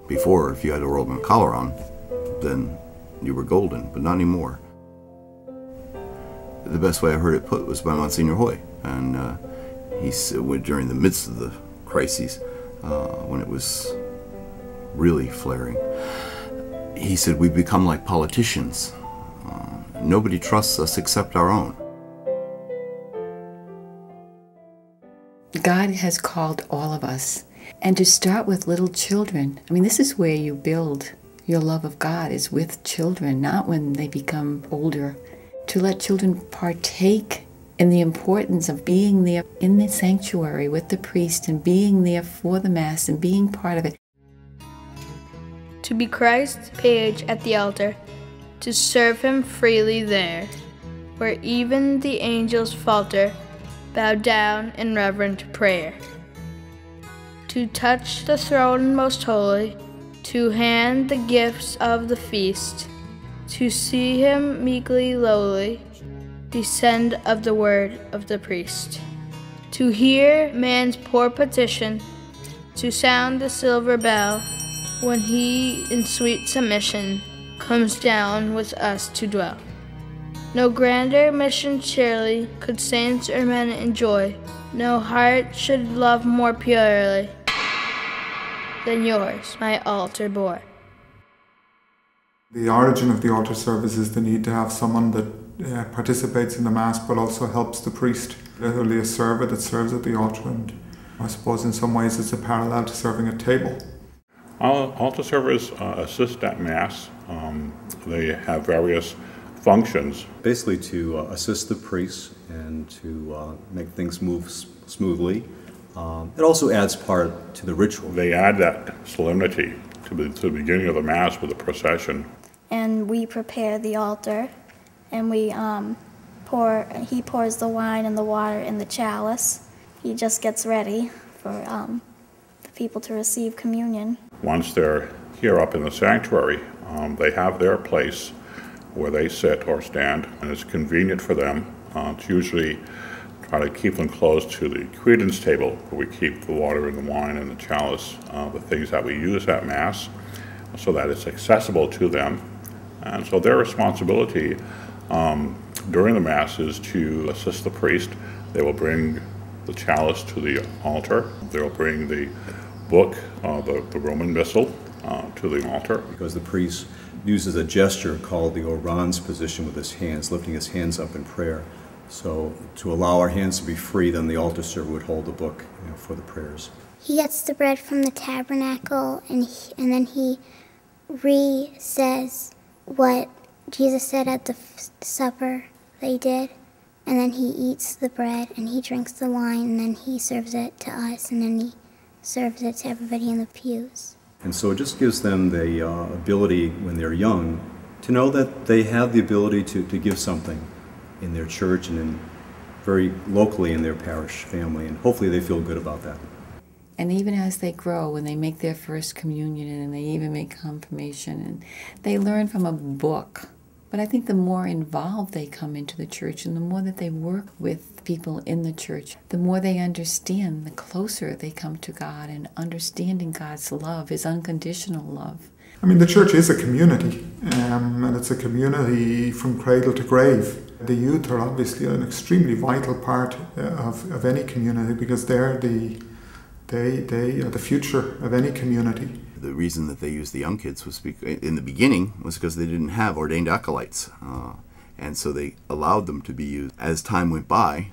Before, if you had a Roman collar on, then you were golden, but not anymore. The best way I heard it put was by Monsignor Hoy, and he said during the midst of the crises, when it was really flaring, he said, "We become like politicians. Nobody trusts us except our own." God has called all of us. And to start with little children, I mean, this is where you build your love of God, is with children, not when they become older. To let children partake in the importance of being there in the sanctuary with the priest and being there for the Mass and being part of it. To be Christ's page at the altar, to serve Him freely there, where even the angels falter, bow down in reverent prayer. To touch the throne most holy, to hand the gifts of the feast, to see Him meekly lowly, descend of the word of the priest. To hear man's poor petition, to sound the silver bell, when He in sweet submission comes down with us to dwell. No grander mission surely could saints or men enjoy, no heart should love more purely than yours, my altar boy. The origin of the altar service is the need to have someone that participates in the Mass but also helps the priest, literally a server that serves at the altar, and I suppose in some ways it's a parallel to serving at table. Altar servers assist at Mass. They have various functions. Basically to assist the priests and to make things move smoothly. It also adds part to the ritual. They add that solemnity to the beginning of the Mass with the procession. And we prepare the altar, and he pours the wine and the water in the chalice. He just gets ready for the people to receive communion. Once they're here up in the sanctuary, they have their place where they sit or stand, and it's convenient for them. It's usually try to keep them close to the credence table, where we keep the water and the wine and the chalice, the things that we use at Mass, so that it's accessible to them. And so their responsibility during the Mass is to assist the priest. They will bring the chalice to the altar. They'll bring the book, the Roman Missal, to the altar. Because the priest uses a gesture called the orans position with his hands, lifting his hands up in prayer. So to allow our hands to be free, then the altar server would hold the book, for the prayers. He gets the bread from the tabernacle, and then he re-says what Jesus said at the supper they did, and then he eats the bread, and he drinks the wine, and then he serves it to us, and then he serves it to everybody in the pews. And so it just gives them the ability, when they're young, to know that they have the ability to give something in their church and very locally in their parish family, and hopefully they feel good about that. And even as they grow, when they make their first communion and they even make confirmation, and they learn from a book. But I think the more involved they come into the church and the more that they work with people in the church, the more they understand, the closer they come to God and understanding God's love, His unconditional love. I mean, the church is a community, and it's a community from cradle to grave. The youth are obviously an extremely vital part of any community, because they are the future of any community. The reason that they used the young kids was in the beginning was because they didn't have ordained acolytes, and so they allowed them to be used. As time went by,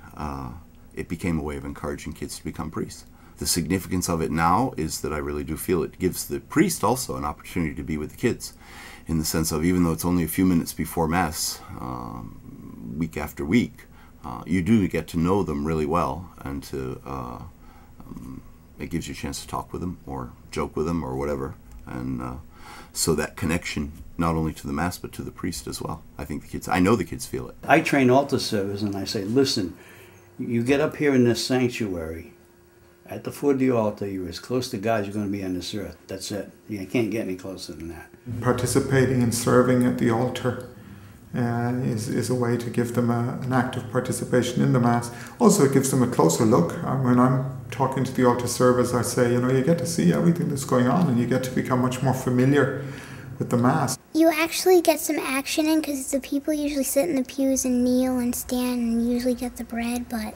it became a way of encouraging kids to become priests. The significance of it now is that I really do feel it gives the priest also an opportunity to be with the kids, in the sense of, even though it's only a few minutes before Mass, week after week, you do get to know them really well, and it gives you a chance to talk with them or joke with them or whatever, and so that connection not only to the Mass but to the priest as well. I know the kids feel it. I train altar servers, and I say, listen, you get up here in this sanctuary, at the foot of the altar, you're as close to God as you're going to be on this earth. That's it. You can't get any closer than that. Participating and serving at the altar is a way to give them an active participation in the Mass. Also, it gives them a closer look. When I'm talking to the altar servers, I say, you get to see everything that's going on and you get to become much more familiar with the Mass. You actually get some action in because the people usually sit in the pews and kneel and stand and usually get the bread, but...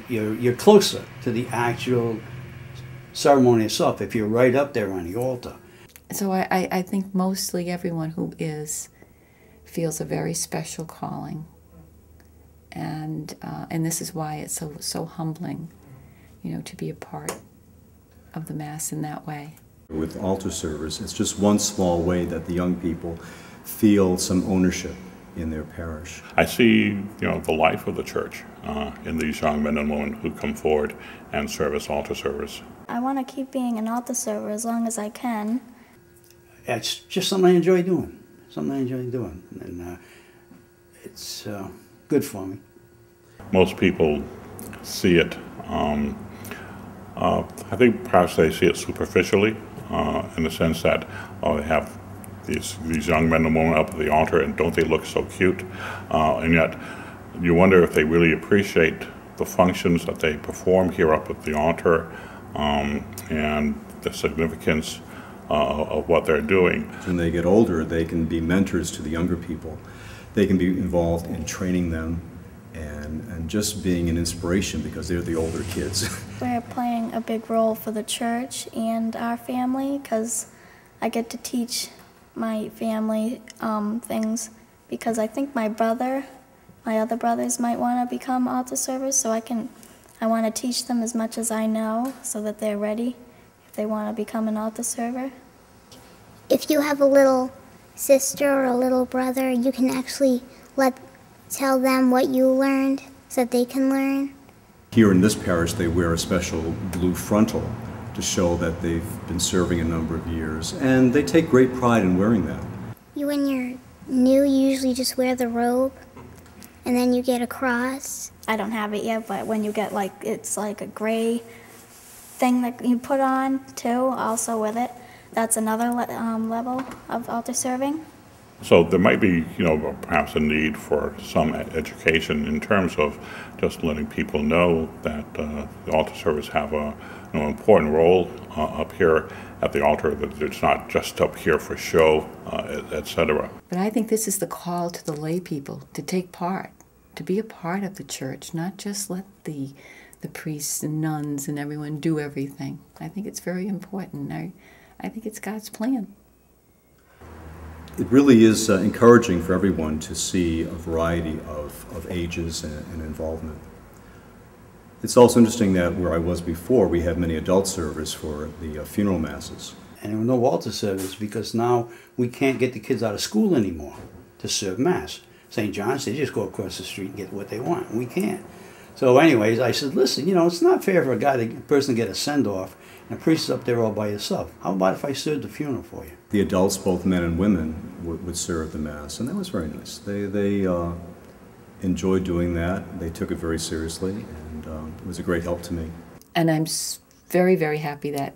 You're closer to the actual ceremony itself if you're right up there on the altar. So I think mostly everyone who feels a very special calling, and this is why it's so humbling, to be a part of the Mass in that way. With altar servers, it's just one small way that the young people feel some ownership in their parish. I see, the life of the church in these young men and women who come forward and serve as altar servers. I want to keep being an altar server as long as I can. It's just something I enjoy doing. And it's good for me. Most people see it, I think perhaps they see it superficially, in the sense that, they have these young men and women up at the altar, and don't they look so cute? And yet, you wonder if they really appreciate the functions that they perform here up at the altar, and the significance of what they're doing. When they get older, they can be mentors to the younger people. They can be involved in training them and just being an inspiration because they're the older kids. We're playing a big role for the church and our family because I get to teach my family things, because I think my other brothers might want to become altar servers, so I want to teach them as much as I know so that they're ready if they want to become an altar server. If you have a little sister or a little brother, you can actually tell them what you learned so that they can learn. Here in this parish, they wear a special blue frontal to show that they've been serving a number of years, and they take great pride in wearing that. When you're new, you usually just wear the robe, and then you get a cross. I don't have it yet, but when you get it's like a gray thing that you put on too, also with it, that's another level of altar serving. So there might be, perhaps a need for some education in terms of just letting people know that the altar servers have an important role up here at the altar, that it's not just up here for show, etc. But I think this is the call to the lay people to take part, to be a part of the church, not just let the priests and nuns and everyone do everything. I think it's very important. I think it's God's plan. It really is encouraging for everyone to see a variety of ages and involvement. It's also interesting that where I was before, we had many adult servers for the funeral masses. And there were no altar servers because now we can't get the kids out of school anymore to serve Mass. St. John's, they just go across the street and get what they want. We can't. So anyways, I said, listen, it's not fair for a person to get a send-off and a priest is up there all by yourself. How about if I served the funeral for you? The adults, both men and women, would serve the Mass, and that was very nice. They enjoyed doing that. They took it very seriously, and it was a great help to me. And I'm very, very happy that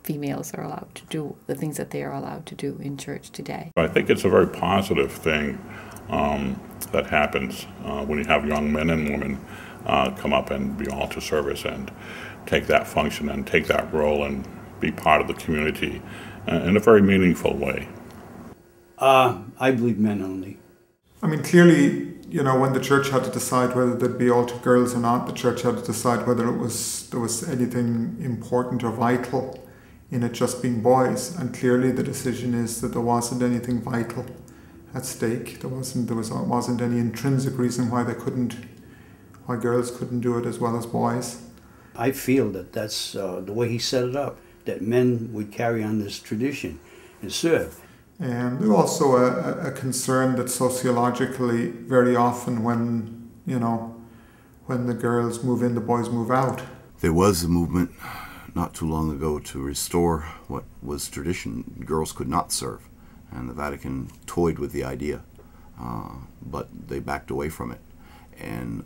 females are allowed to do the things that they are allowed to do in church today. I think it's a very positive thing that happens when you have young men and women come up and be altar servers and take that function and take that role and be part of the community in a very meaningful way. I believe men only. Clearly, when the church had to decide whether there'd be altar girls or not, the church had to decide whether there was anything important or vital in it just being boys. And clearly the decision is that there wasn't anything vital at stake. There wasn't any intrinsic reason why girls couldn't do it as well as boys. I feel that that's the way he set it up, that men would carry on this tradition and serve. And there's also a concern that sociologically, very often when the girls move in, the boys move out. There was a movement not too long ago to restore what was tradition. Girls could not serve, and the Vatican toyed with the idea, but they backed away from it. And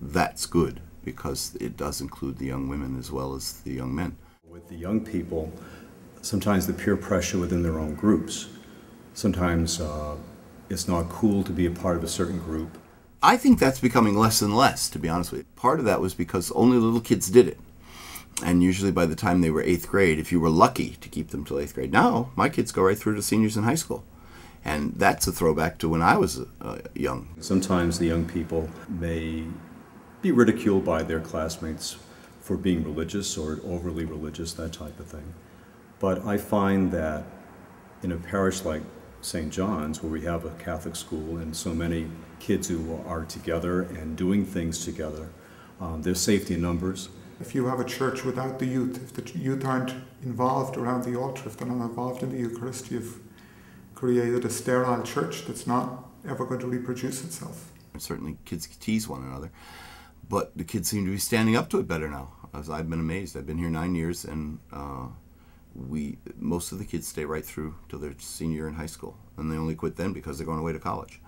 that's good, because it does include the young women as well as the young men. With the young people, sometimes the peer pressure within their own groups, sometimes it's not cool to be a part of a certain group. I think that's becoming less and less, to be honest with you. Part of that was because only little kids did it. And usually by the time they were 8th grade, if you were lucky to keep them till 8th grade. Now, my kids go right through to seniors in high school. And that's a throwback to when I was young. Sometimes the young people may be ridiculed by their classmates for being religious or overly religious, that type of thing. But I find that in a parish like St. John's, where we have a Catholic school and so many kids who are together and doing things together, there's safety in numbers. If you have a church without the youth, if the youth aren't involved around the altar, if they're not involved in the Eucharist, you've created a sterile church that's not ever going to reproduce itself. Certainly kids tease one another, but the kids seem to be standing up to it better now. As I've been amazed. I've been here 9 years, and most of the kids stay right through till their senior year in high school, and they only quit then because they're going away to college.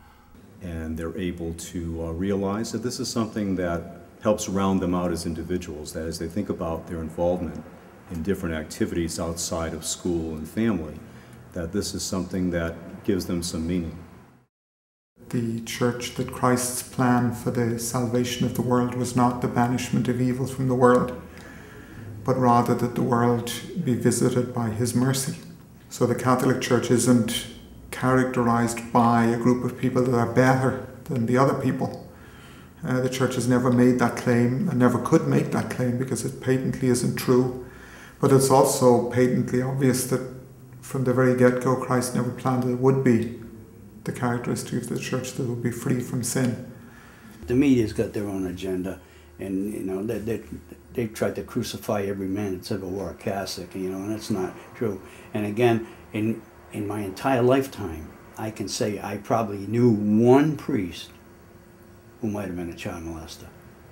And they're able to realize that this is something that helps round them out as individuals, that as they think about their involvement in different activities outside of school and family, that this is something that gives them some meaning. The church, that Christ's plan for the salvation of the world was not the banishment of evil from the world, but rather that the world be visited by his mercy. So the Catholic Church isn't characterized by a group of people that are better than the other people. The Church has never made that claim and never could make that claim because it patently isn't true. But it's also patently obvious that from the very get-go, Christ never planned it would be the characteristic of the church that would be free from sin. The media's got their own agenda, and they tried to crucify every man that's ever wore a cassock, and that's not true. And again, in my entire lifetime, I can say I probably knew one priest who might have been a child molester,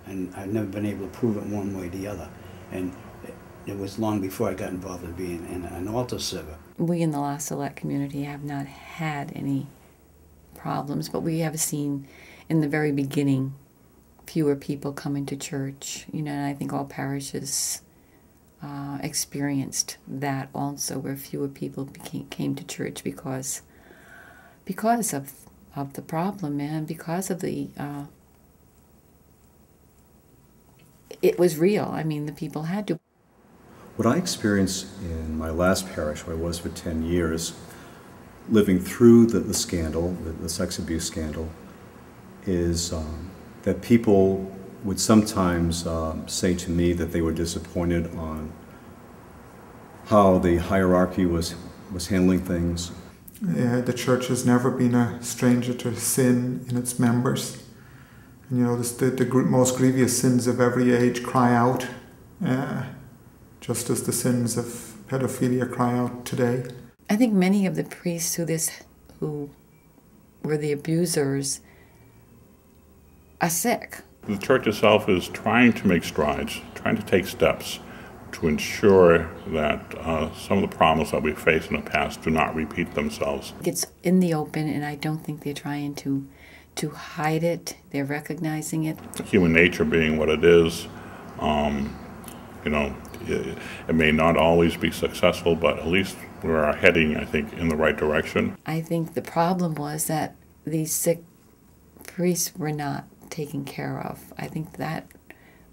and I've never been able to prove it one way or the other. And it was long before I got involved in being an altar server. We in the La Salette community have not had any problems, but we have seen in the very beginning fewer people coming to church, and I think all parishes experienced that also, where fewer people came to church because of the problem, and because of the it was real. I mean, the people had to. What I experienced in my last parish, where I was for 10 years, living through the scandal, the sex abuse scandal, is that people would sometimes say to me that they were disappointed on how the hierarchy was handling things. The church has never been a stranger to sin in its members. And, the most grievous sins of every age cry out, just as the sins of pedophilia cry out today. I think many of the priests who were the abusers are sick. The church itself is trying to make strides, trying to take steps to ensure that some of the problems that we faced in the past do not repeat themselves. It's in the open, and I don't think they're trying to hide it. They're recognizing it. Human nature being what it is, it may not always be successful, but at least we are heading, I think, in the right direction. I think the problem was that these sick priests were not taken care of. I think that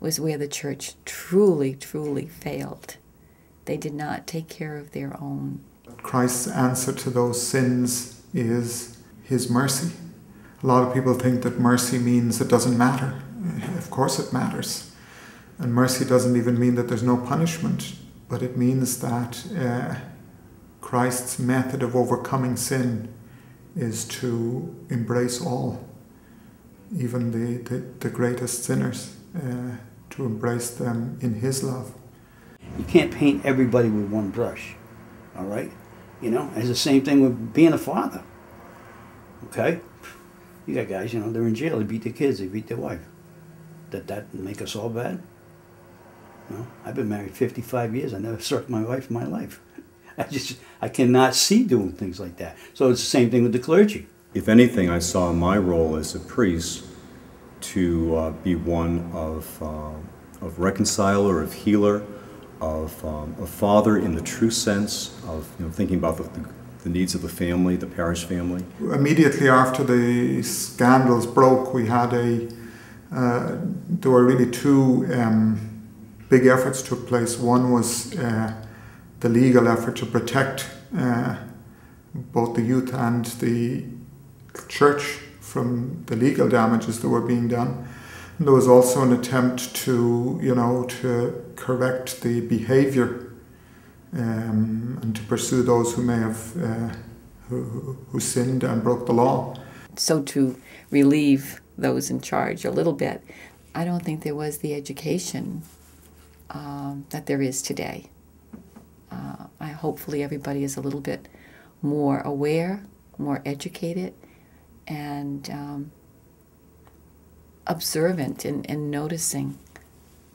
was where the church truly, truly failed. They did not take care of their own. Christ's answer to those sins is his mercy. A lot of people think that mercy means it doesn't matter. Of course it matters. And mercy doesn't even mean that there's no punishment, but it means that Christ's method of overcoming sin is to embrace all, even the greatest sinners, to embrace them in his love. You can't paint everybody with one brush, all right? It's the same thing with being a father, okay? You got guys, they're in jail, they beat their kids, they beat their wife. That make us all bad? No, I've been married 55 years, I never struck my wife in my life. I cannot see doing things like that. So it's the same thing with the clergy. If anything, I saw my role as a priest to be one of reconciler, of healer, of a father in the true sense of thinking about the needs of the family, the parish family. Immediately after the scandals broke, we had there were really two big efforts took place. One was the legal effort to protect both the youth and the church from the legal damages that were being done. And there was also an attempt to, to correct the behaviour and to pursue those who may have who sinned and broke the law. So to relieve those in charge a little bit, I don't think there was the education that there is today. Hopefully everybody is a little bit more aware, more educated, and observant and noticing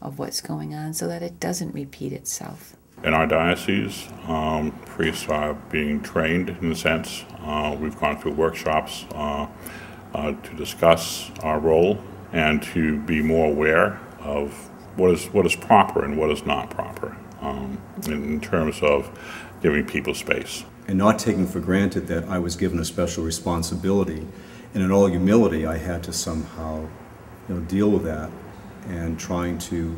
of what's going on so that it doesn't repeat itself. In our diocese, priests are being trained in a sense. We've gone through workshops to discuss our role and to be more aware of what is proper and what is not proper in terms of giving people space. And not taking for granted that I was given a special responsibility, and in all humility I had to somehow deal with that and trying to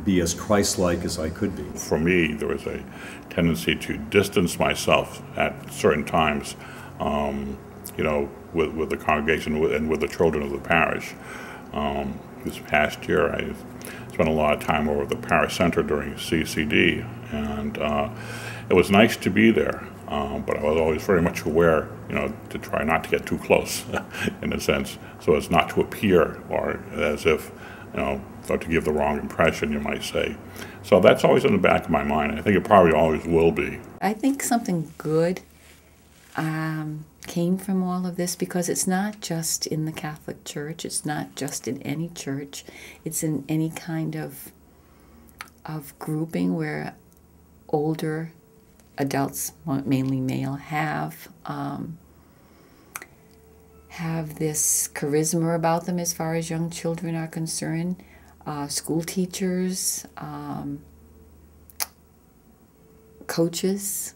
be as Christ-like as I could be. For me, there was a tendency to distance myself at certain times, with the congregation and with the children of the parish. This past year, I spent a lot of time over at the parish center during CCD, and it was nice to be there, but I was always very much aware, to try not to get too close, in a sense, so as not to appear or as if, or to give the wrong impression, you might say. So that's always in the back of my mind. I think it probably always will be. I think something good came from all of this, because it's not just in the Catholic Church, it's not just in any church, it's in any kind of grouping where older adults, mainly male, have this charisma about them as far as young children are concerned. School teachers, coaches,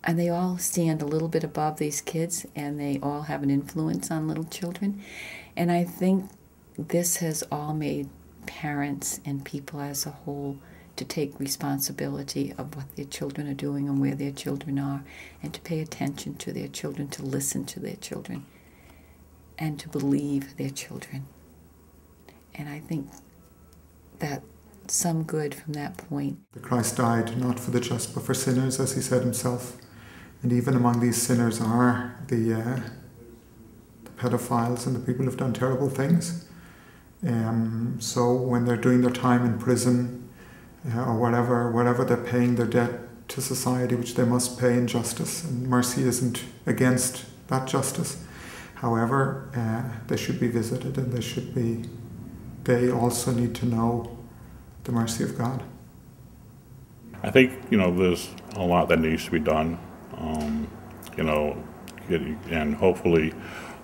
and they all stand a little bit above these kids, and they all have an influence on little children. And I think this has all made parents and people as a whole to take responsibility of what their children are doing and where their children are, and to pay attention to their children, to listen to their children, and to believe their children. And I think that some good from that point. Christ died not for the just but for sinners, as he said himself. And even among these sinners are the pedophiles and the people who have done terrible things. So when they're doing their time in prison or whatever they're paying their debt to society, which they must pay in justice, and mercy isn't against that justice. However, they should be visited, and they also need to know the mercy of God. I think, there's a lot that needs to be done, and hopefully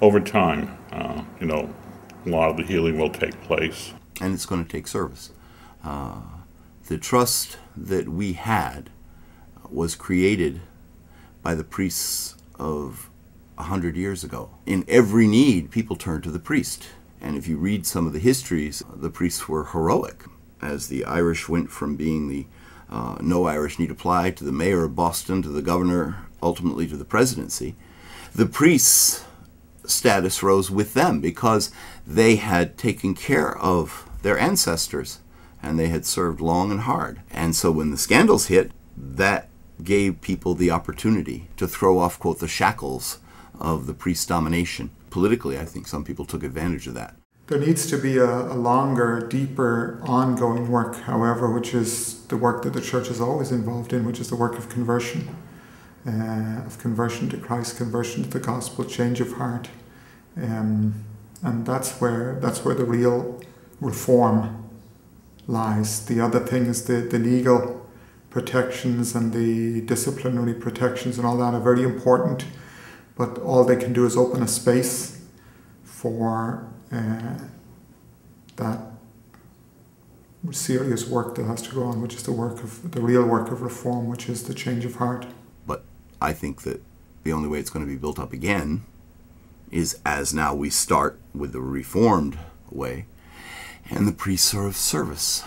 over time, a lot of the healing will take place. And it's going to take service. The trust that we had was created by the priests of 100 years ago. In every need, people turned to the priest. And if you read some of the histories, the priests were heroic. As the Irish went from being the no Irish need apply to the mayor of Boston, to the governor, ultimately to the presidency, the priests' status rose with them because they had taken care of their ancestors and they had served long and hard. And so when the scandals hit, that gave people the opportunity to throw off, quote, the shackles of the priest domination. Politically, I think some people took advantage of that. There needs to be a longer, deeper, ongoing work, however, which is the work that the Church is always involved in, which is the work of conversion to Christ, conversion to the gospel, change of heart. And that's where the real reform lies. The other thing is the legal protections and the disciplinary protections and all that are very important, but all they can do is open a space for that serious work that has to go on, which is the real work of reform, which is the change of heart. But I think that the only way it's going to be built up again is as now we start with the Reformed way, and the priests are of service.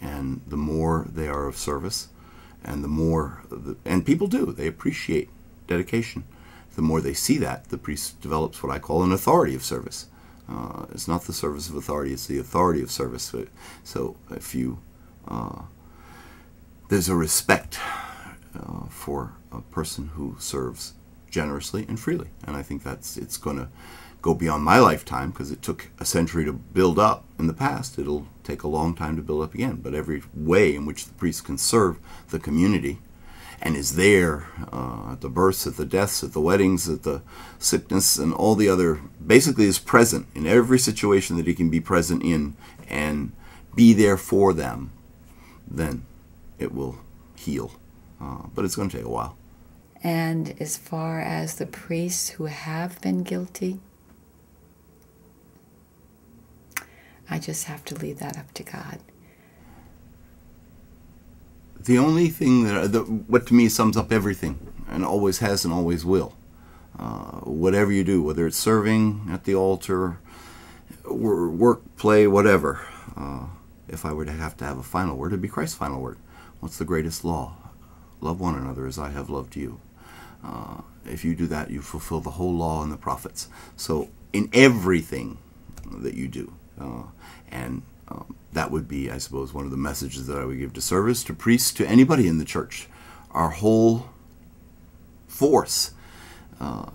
And the more they are of service, and the more, and people do, they appreciate dedication. The more they see that, the priest develops what I call an authority of service. It's not the service of authority, it's the authority of service. So if you, there's a respect for a person who serves generously and freely. And I think it's going to go beyond my lifetime, because it took a century to build up in the past. It'll take a long time to build up again. But every way in which the priest can serve the community and is there at the births, at the deaths, at the weddings, at the sickness, and all the other, basically is present in every situation that he can be present in and be there for them, then it will heal. But it's going to take a while. And as far as the priests who have been guilty, I just have to leave that up to God. The only thing what to me sums up everything, and always has and always will, whatever you do, whether it's serving at the altar, work, play, whatever, if I were to have a final word, it'd be Christ's final word. What's the greatest law? Love one another as I have loved you. If you do that, you fulfill the whole law and the prophets. So in everything that you do, that would be, I suppose, one of the messages that I would give to service, to priests, to anybody in the church. Our whole force,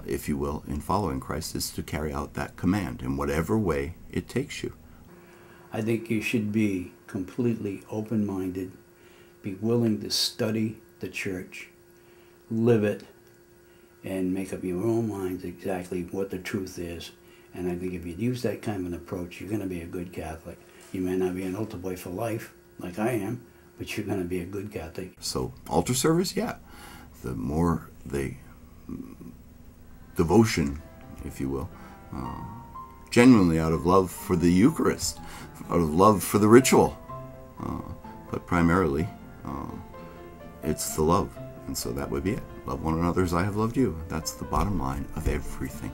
if you will, in following Christ is to carry out that command in whatever way it takes you. I think you should be completely open-minded, be willing to study the church, live it, and make up your own minds exactly what the truth is. And I think if you use that kind of an approach, you're going to be a good Catholic. You may not be an altar boy for life, like I am, but you're going to be a good Catholic. So altar service, yeah. The more devotion, if you will, genuinely out of love for the Eucharist, out of love for the ritual, but primarily it's the love. And so that would be it. Love one another as I have loved you. That's the bottom line of everything.